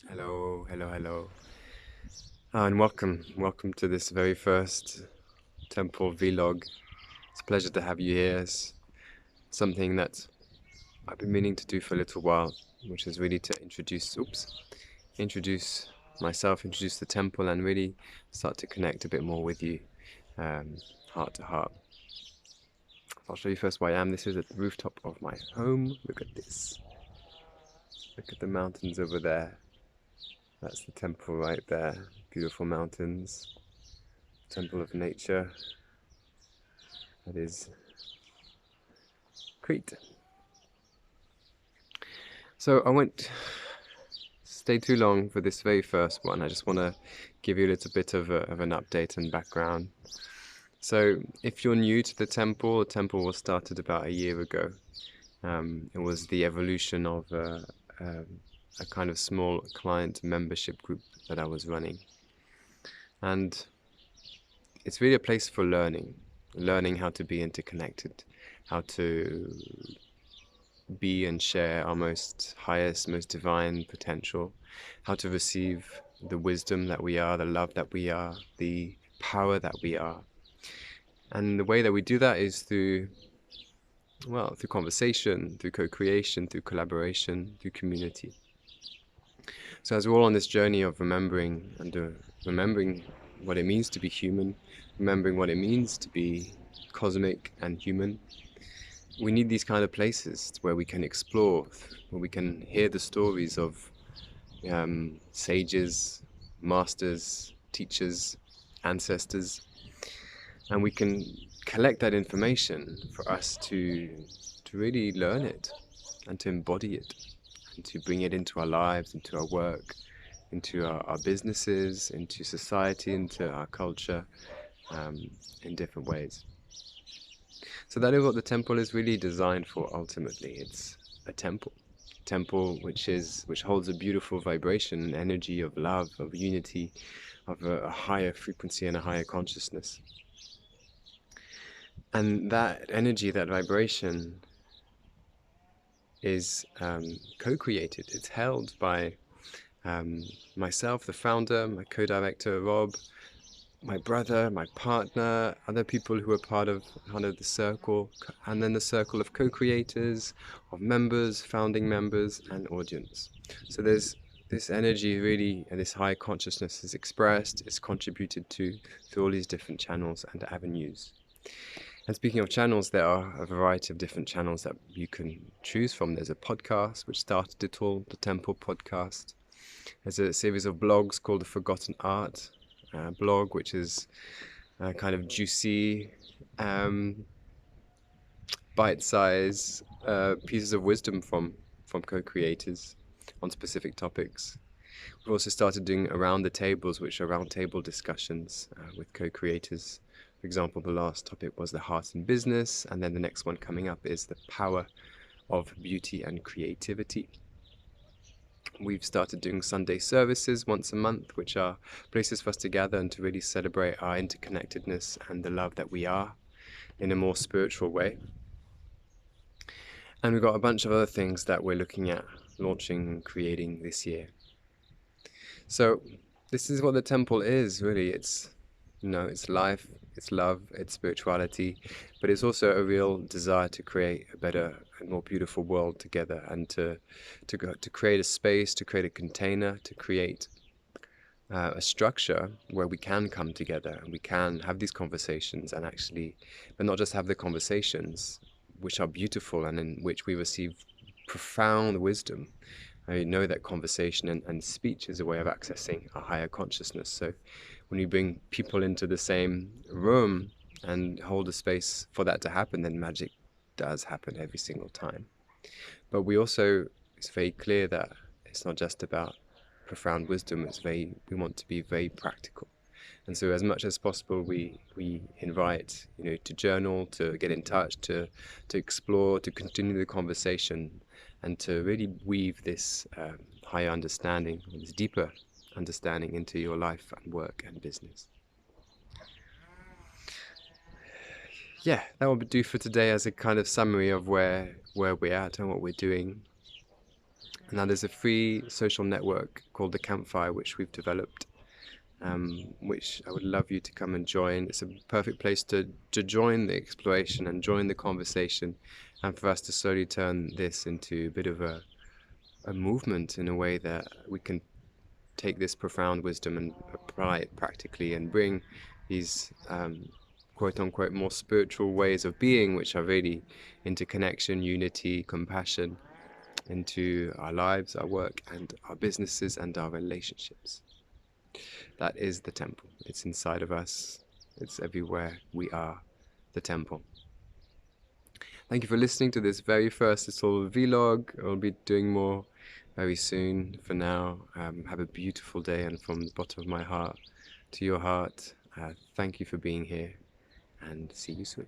Hello, hello, hello. And welcome to this very first temple vlog. It's a pleasure to have you here. It's something that I've been meaning to do for a little while, which is really to introduce myself, introduce the temple, and really start to connect a bit more with you, heart to heart. So I'll show you first where I am. This is at the rooftop of my home. Look at this. Look at the mountains over there. That's the temple right there. Beautiful mountains. Temple of nature. That is Crete. So I won't stay too long for this very first one. I just want to give you a little bit of an update and background. So if you're new to the temple was started about a year ago. It was the evolution of a kind of small client membership group that I was running. And it's really a place for learning how to be interconnected, how to be and share our most highest, most divine potential, how to receive the wisdom that we are, the love that we are, the power that we are. And the way that we do that is through conversation, through co-creation, through collaboration, through community. So as we're all on this journey of remembering what it means to be human, remembering what it means to be cosmic and human, we need these kind of places where we can explore, where we can hear the stories of sages, masters, teachers, ancestors, and we can collect that information for us to really learn it and to embody it and to bring it into our lives, into our work, into our businesses, into society, into our culture, in different ways. So that is what the temple is really designed for ultimately. It's a temple which holds a beautiful vibration, an energy of love, of unity, of a higher frequency and a higher consciousness. And that energy, that vibration is co-created. It's held by myself, the founder, my co-director Rob, my brother, my partner, other people who are part of the circle, and then the circle of co-creators, of members, founding members, and audience. So there's this energy really, and this high consciousness is expressed, is contributed to through all these different channels and avenues. And speaking of channels, there are a variety of different channels that you can choose from. There's a podcast which started it all, the Temple Podcast. There's a series of blogs called The Forgotten Art blog, which is kind of juicy, bite-sized pieces of wisdom from co-creators on specific topics. We've also started doing around the tables, which are round table discussions with co-creators. For example, the last topic was the heart in business, and then the next one coming up is the power of beauty and creativity. We've started doing Sunday services once a month, which are places for us to gather and to really celebrate our interconnectedness and the love that we are in a more spiritual way. And we've got a bunch of other things that we're looking at launching and creating this year. So this is what the temple is, really. It's life, it's love, it's spirituality, but it's also a real desire to create a better and more beautiful world together, and to create a space, to create a container, to create a structure where we can come together and we can have these conversations and actually, but not just have the conversations, which are beautiful and in which we receive profound wisdom. I know that conversation and speech is a way of accessing a higher consciousness. So when you bring people into the same room and hold a space for that to happen, then magic does happen every single time. But it's very clear that it's not just about profound wisdom, we want to be very practical. And so as much as possible, we invite, to journal, to get in touch, to explore, to continue the conversation, and to really weave this higher understanding, this deeper understanding into your life and work and business. Yeah, that will do for today as a kind of summary of where we're at and what we're doing. Now there's a free social network called the Campfire, which we've developed, which I would love you to come and join. It's a perfect place to join the exploration and join the conversation, and for us to slowly turn this into a bit of a movement in a way that we can take this profound wisdom and apply it practically and bring these quote unquote more spiritual ways of being, which are really into connection, unity, compassion, into our lives, our work, and our businesses and our relationships. That is the temple. It's inside of us. It's everywhere. We are the temple. Thank you for listening to this very first little vlog. I'll be doing more very soon. For now, have a beautiful day, and from the bottom of my heart to your heart, thank you for being here, and see you soon.